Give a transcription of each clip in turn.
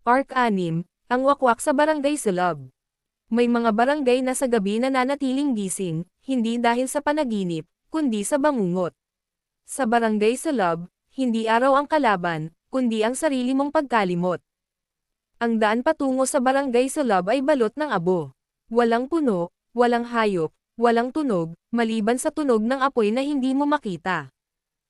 Arc 6, ang wakwak sa Barangay Sulab. May mga barangay na sa gabi nananatiling gising, hindi dahil sa panaginip, kundi sa bangungot. Sa Barangay Sulab, hindi araw ang kalaban, kundi ang sarili mong pagkalimot. Ang daan patungo sa Barangay Sulab ay balot ng abo. Walang puno, walang hayop, walang tunog, maliban sa tunog ng apoy na hindi mo makita.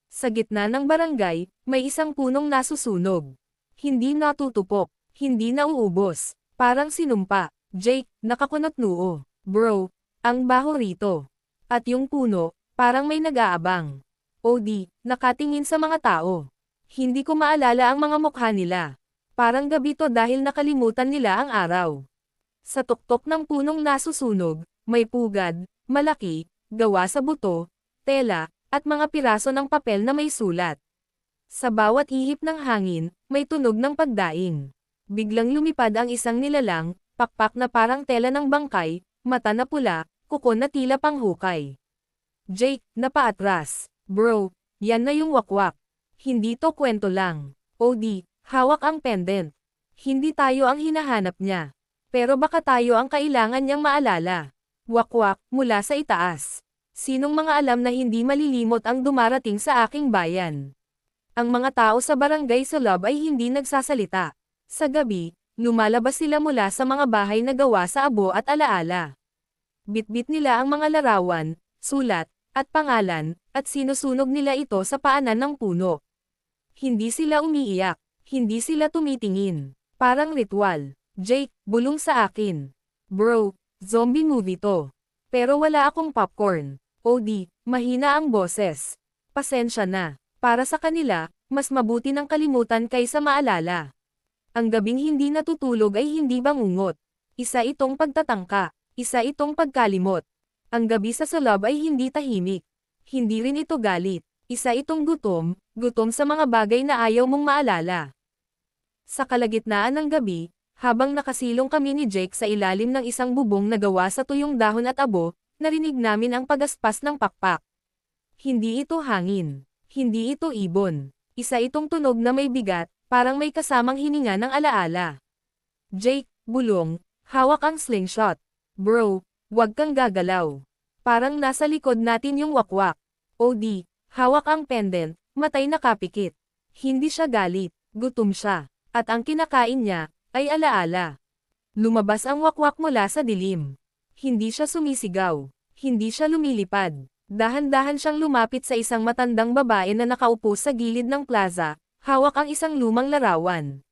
Sa gitna ng barangay, may isang punong nasusunog. Hindi natutupok, hindi nauubos, parang sinumpa. Jake, nakakunot noo. Bro, ang baho rito. At yung puno, parang may nag-aabang. O nakatingin sa mga tao. Hindi ko maalala ang mga mukha nila. Parang gabi to dahil nakalimutan nila ang araw. Sa tuktok ng punong nasusunog, may pugad, malaki, gawa sa buto, tela, at mga piraso ng papel na may sulat. Sa bawat ihip ng hangin, may tunog ng pagdaing. Biglang lumipad ang isang nilalang, pakpak na parang tela ng bangkay, mata na pula, kuko na tila panghukay. Jake, napaatras. Bro, yan na yung wakwak. Hindi to kwento lang. Hawak ang pendant. Hindi tayo ang hinahanap niya. Pero baka tayo ang kailangan niyang maalala. Wakwak, mula sa itaas. Sinong mga alam na hindi malilimot ang dumarating sa aking bayan? Ang mga tao sa Barangay Sulab ay hindi nagsasalita. Sa gabi, lumalabas sila mula sa mga bahay na gawa sa abo at alaala. Bitbit nila ang mga larawan, sulat, at pangalan, at sinusunog nila ito sa paanan ng puno. Hindi sila umiiyak, hindi sila tumitingin. Parang ritual. Jake, bulong sa akin. Bro, zombie movie to. Pero wala akong popcorn. Mahina ang boses. Pasensya na. Para sa kanila, mas mabuti ng kalimutan kaysa maalala. Ang gabing hindi natutulog ay hindi bangungot. Isa itong pagtatangka. Isa itong pagkalimot. Ang gabi sa Sulab ay hindi tahimik. Hindi rin ito galit. Isa itong gutom, gutom sa mga bagay na ayaw mong maalala. Sa kalagitnaan ng gabi, habang nakasilong kami ni Jake sa ilalim ng isang bubong na gawa sa tuyong dahon at abo, narinig namin ang pagaspas ng pakpak. Hindi ito hangin. Hindi ito ibon. Isa itong tunog na may bigat, parang may kasamang hininga ng alaala. Jake, bulong, hawak ang slingshot. Bro, wag kang gagalaw. Parang nasa likod natin yung wakwak. Hawak ang pendant, matay nakapikit. Hindi siya galit, gutom siya. At ang kinakain niya, ay alaala. Lumabas ang wakwak mula sa dilim. Hindi siya sumisigaw. Hindi siya lumilipad. Dahan-dahan siyang lumapit sa isang matandang babae na nakaupo sa gilid ng plaza, hawak ang isang lumang larawan.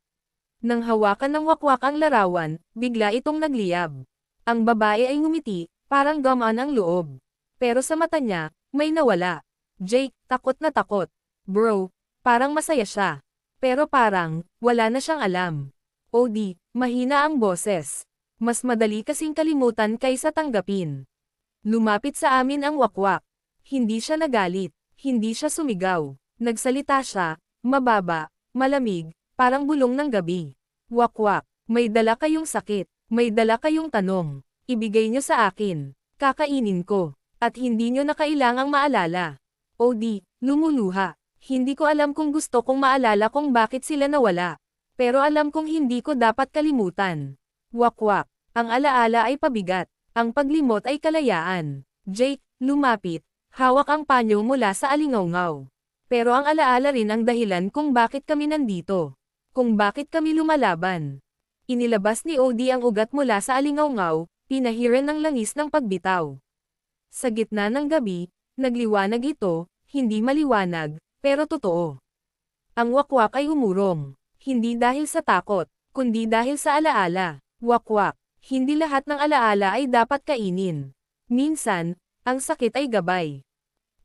Nang hawakan ng wakwak ang larawan, bigla itong nagliyab. Ang babae ay ngumiti, parang gamaan ang loob. Pero sa mata niya, may nawala. Jake, takot na takot. Bro, parang masaya siya. Pero parang, wala na siyang alam. Mahina ang boses. Mas madali kasing kalimutan kaysa tanggapin. Lumapit sa amin ang wakwak. Hindi siya nagalit, hindi siya sumigaw. Nagsalita siya, mababa, malamig, parang bulong ng gabi. Wakwak, may dala kayong sakit, may dala kayong tanong. Ibigay niyo sa akin. Kakainin ko. At hindi niyo na kailangang maalala. Lumuluha. Hindi ko alam kung gusto kong maalala kung bakit sila nawala. Pero alam kong hindi ko dapat kalimutan. Wakwak, ang alaala ay pabigat. Ang paglimot ay kalayaan. Jake, lumapit. Hawak ang panyo mula sa alingawngaw. Pero ang alaala rin ang dahilan kung bakit kami nandito. Kung bakit kami lumalaban. Inilabas ni ang ugat mula sa alingawngaw, pinahiran ng langis ng pagbitaw. Sa gitna ng gabi, nagliwanag ito, hindi maliwanag, pero totoo. Ang wakwak ay umurong. Hindi dahil sa takot, kundi dahil sa alaala. Wakwak, hindi lahat ng alaala ay dapat kainin. Minsan, ang sakit ay gabay.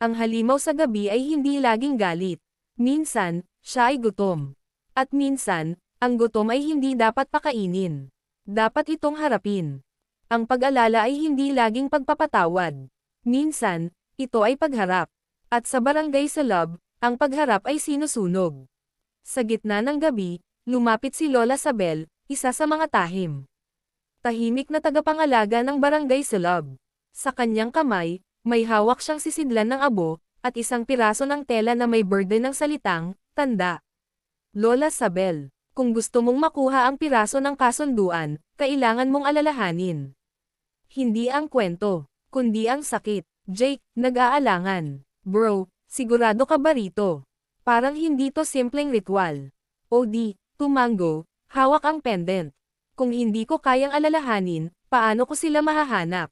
Ang halimaw sa gabi ay hindi laging galit. Minsan, siya ay gutom. At minsan, ang gutom ay hindi dapat pakainin. Dapat itong harapin. Ang pag-alala ay hindi laging pagpapatawad. Minsan, ito ay pagharap. At sa Barangay Sulab, ang pagharap ay sinusunog. Sa gitna ng gabi, lumapit si Lola Sabel, isa sa mga tahim. Tahimik na tagapangalaga ng Barangay Sulab. Sa kanyang kamay, may hawak siyang sisidlan ng abo, at isang piraso ng tela na may burden ng salitang, tanda. Lola Sabel, Kung gusto mong makuha ang piraso ng kasunduan, kailangan mong alalahanin. Hindi ang kwento, kundi ang sakit. Jake, nag-aalangan. Bro, sigurado ka ba rito? Parang hindi to simpleng ritual. O di, tumango, hawak ang pendant. Kung hindi ko kayang alalahanin, paano ko sila mahahanap?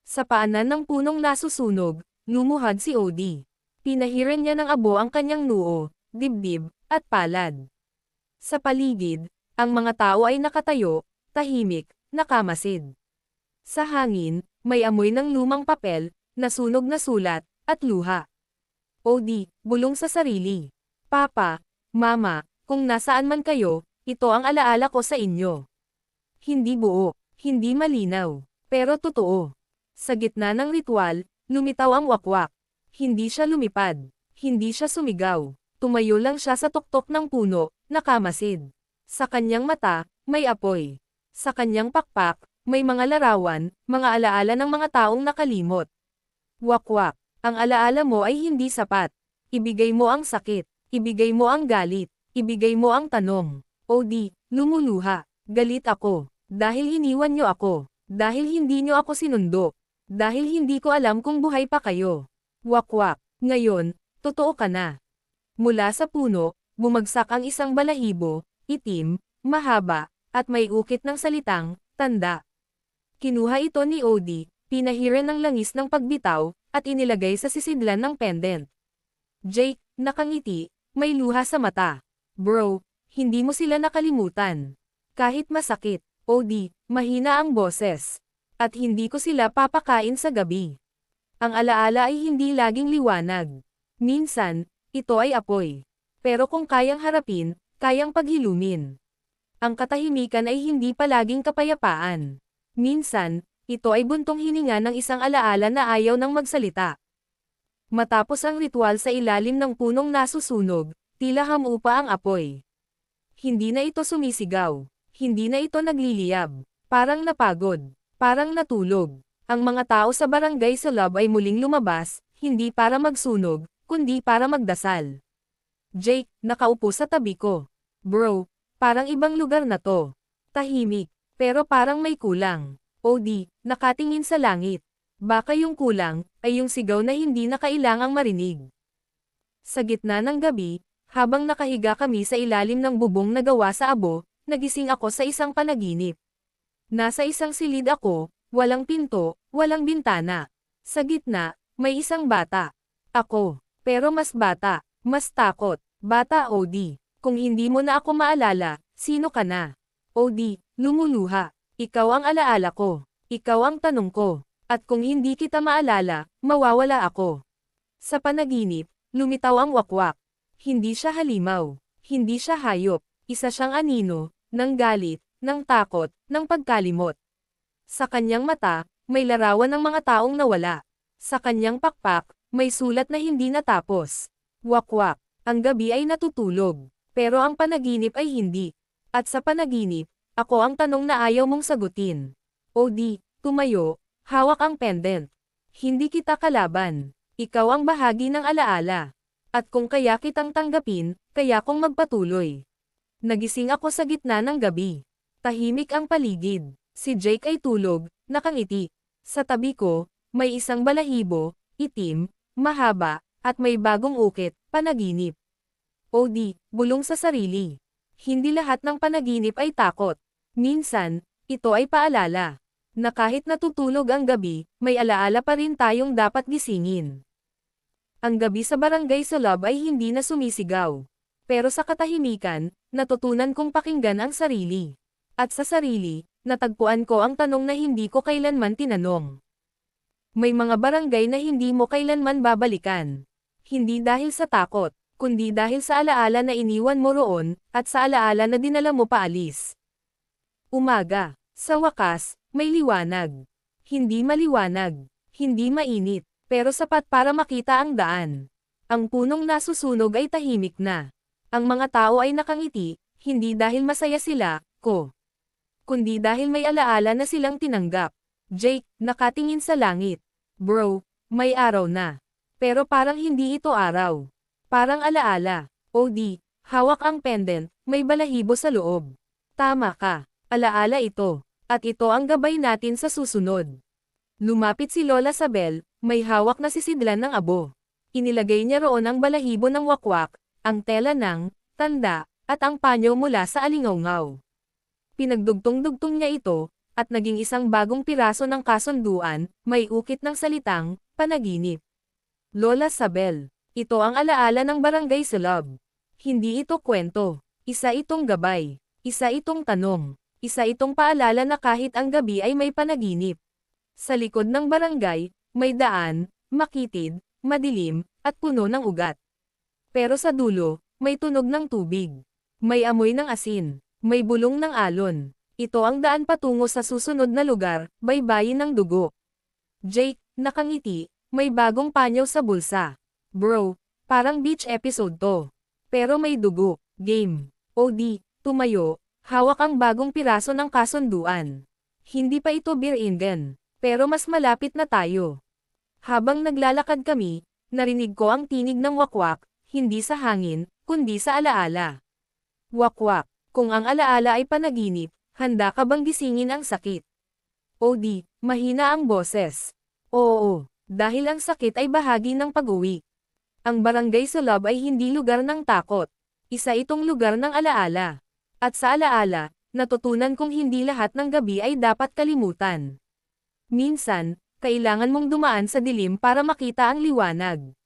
Sa paanan ng punong nasusunog, lumuhad si Odie. Pinahiran niya ng abo ang kanyang noo, dibdib, at palad. Sa paligid, ang mga tao ay nakatayo, tahimik, nakamasid. Sa hangin, may amoy ng lumang papel, nasunog na sulat, at luha. Odie, bulong sa sarili. Papa, Mama, kung nasaan man kayo, ito ang alaala ko sa inyo. Hindi buo, hindi malinaw, pero totoo. Sa gitna ng ritual, lumitaw ang wakwak. Hindi siya lumipad, hindi siya sumigaw. Tumayo lang siya sa tuktok ng puno, nakamasid. Sa kanyang mata, may apoy. Sa kanyang pakpak, may mga larawan, mga alaala ng mga taong nakalimot. Wakwak, ang alaala mo ay hindi sapat. Ibigay mo ang sakit, ibigay mo ang galit, ibigay mo ang tanong. O di, lumuluha, galit ako, dahil iniwan niyo ako, dahil hindi niyo ako sinundo, dahil hindi ko alam kung buhay pa kayo. Wakwak, ngayon, totoo ka na. Mula sa puno, bumagsak ang isang balahibo, itim, mahaba, at may ukit ng salitang, tanda. Kinuha ito ni Odie, pinahiran ng langis ng pagbitaw, at inilagay sa sisidlan ng pendant. Jake, nakangiti, may luha sa mata. Bro, hindi mo sila nakalimutan. Kahit masakit, Odie, mahina ang boses. At hindi ko sila papakain sa gabi. Ang alaala ay hindi laging liwanag. Minsan, ito ay apoy. Pero kung kayang harapin, kayang paghilumin. Ang katahimikan ay hindi palaging kapayapaan. Minsan, ito ay buntong hininga ng isang alaala na ayaw nang magsalita. Matapos ang ritual sa ilalim ng punong nasusunog, tila hamupa ang apoy. Hindi na ito sumisigaw. Hindi na ito nagliliyab. Parang napagod. Parang natulog. Ang mga tao sa barangay Sulab ay muling lumabas, hindi para magsunog, kundi para magdasal. Jake, nakaupo sa tabi ko. Bro, parang ibang lugar na to. Tahimik, pero parang may kulang. Odie, nakatingin sa langit. Baka yung kulang, ay yung sigaw na hindi na kailangang marinig. Sa gitna ng gabi, habang nakahiga kami sa ilalim ng bubong na gawa sa abo, nagising ako sa isang panaginip. Nasa isang silid ako, walang pinto, walang bintana. Sa gitna, may isang bata. Ako. Pero mas bata, mas takot. Bata Odie, kung hindi mo na ako maalala, sino ka na? Odie, lumuluha. Ikaw ang alaala ko. Ikaw ang tanong ko. At kung hindi kita maalala, mawawala ako. Sa panaginip, lumitaw ang wakwak. Hindi siya halimaw. Hindi siya hayop. Isa siyang anino, ng galit, ng takot, ng pagkalimot. Sa kanyang mata, may larawan ng mga taong nawala. Sa kanyang pakpak, may sulat na hindi natapos. Wakwak, ang gabi ay natutulog, pero ang panaginip ay hindi. At sa panaginip, ako ang tanong na ayaw mong sagutin. Odie, tumayo, hawak ang pendant. Hindi kita kalaban. Ikaw ang bahagi ng alaala. At kung kaya kitang tanggapin, kaya kong magpatuloy. Nagising ako sa gitna ng gabi. Tahimik ang paligid. Si Jake ay tulog, nakangiti. Sa tabi ko, may isang balahibo, itim, mahaba, at may bagong ukit, panaginip. Odie, bulong sa sarili. Hindi lahat ng panaginip ay takot. Minsan, ito ay paalala. Na kahit natutulog ang gabi, may alaala pa rin tayong dapat gisingin. Ang gabi sa barangay Sulab ay hindi na sumisigaw. Pero sa katahimikan, natutunan kong pakinggan ang sarili. At sa sarili, natagpuan ko ang tanong na hindi ko kailanman tinanong. May mga barangay na hindi mo kailanman babalikan. Hindi dahil sa takot, kundi dahil sa alaala na iniwan mo roon, at sa alaala na dinala mo paalis. Umaga. Sa wakas, may liwanag. Hindi maliwanag. Hindi mainit, pero sapat para makita ang daan. Ang punong nasusunog ay tahimik na. Ang mga tao ay nakangiti, hindi dahil masaya sila, kundi dahil may alaala na silang tinanggap. Jake, nakatingin sa langit. Bro, may araw na. Pero parang hindi ito araw. Parang alaala. Odie, hawak ang pendant, may balahibo sa loob. Tama ka. Alaala ito. At ito ang gabay natin sa susunod. Lumapit si Lola Sabel, may hawak na sisidlan ng abo. Inilagay niya roon ang balahibo ng wakwak, ang tela ng tanda, at ang panyo mula sa alingawngaw. Pinagdugtong-dugtong niya ito, at naging isang bagong piraso ng kasunduan, may ukit ng salitang, panaginip. Lola Sabel. Ito ang alaala ng Barangay Sulab. Hindi ito kwento. Isa itong gabay. Isa itong tanong. Isa itong paalala na kahit ang gabi ay may panaginip. Sa likod ng barangay, may daan, makitid, madilim, at puno ng ugat. Pero sa dulo, may tunog ng tubig. May amoy ng asin. May bulong ng alon. Ito ang daan patungo sa susunod na lugar, baybayin ng dugo. Jake, nakangiti, may bagong panyo sa bulsa. Bro, parang beach episode to. Pero may dugo, game. O di, tumayo, hawak ang bagong piraso ng kasunduan. Hindi pa ito beer ingen, pero mas malapit na tayo. Habang naglalakad kami, narinig ko ang tinig ng wakwak, hindi sa hangin, kundi sa alaala. Wakwak, kung ang alaala ay panaginip, handa ka bang gisingin ang sakit? O di, mahina ang boses. Oo, dahil ang sakit ay bahagi ng pag-uwi. Ang Barangay Sulab ay hindi lugar ng takot. Isa itong lugar ng alaala. At sa alaala, natutunan kong hindi lahat ng gabi ay dapat kalimutan. Minsan, kailangan mong dumaan sa dilim para makita ang liwanag.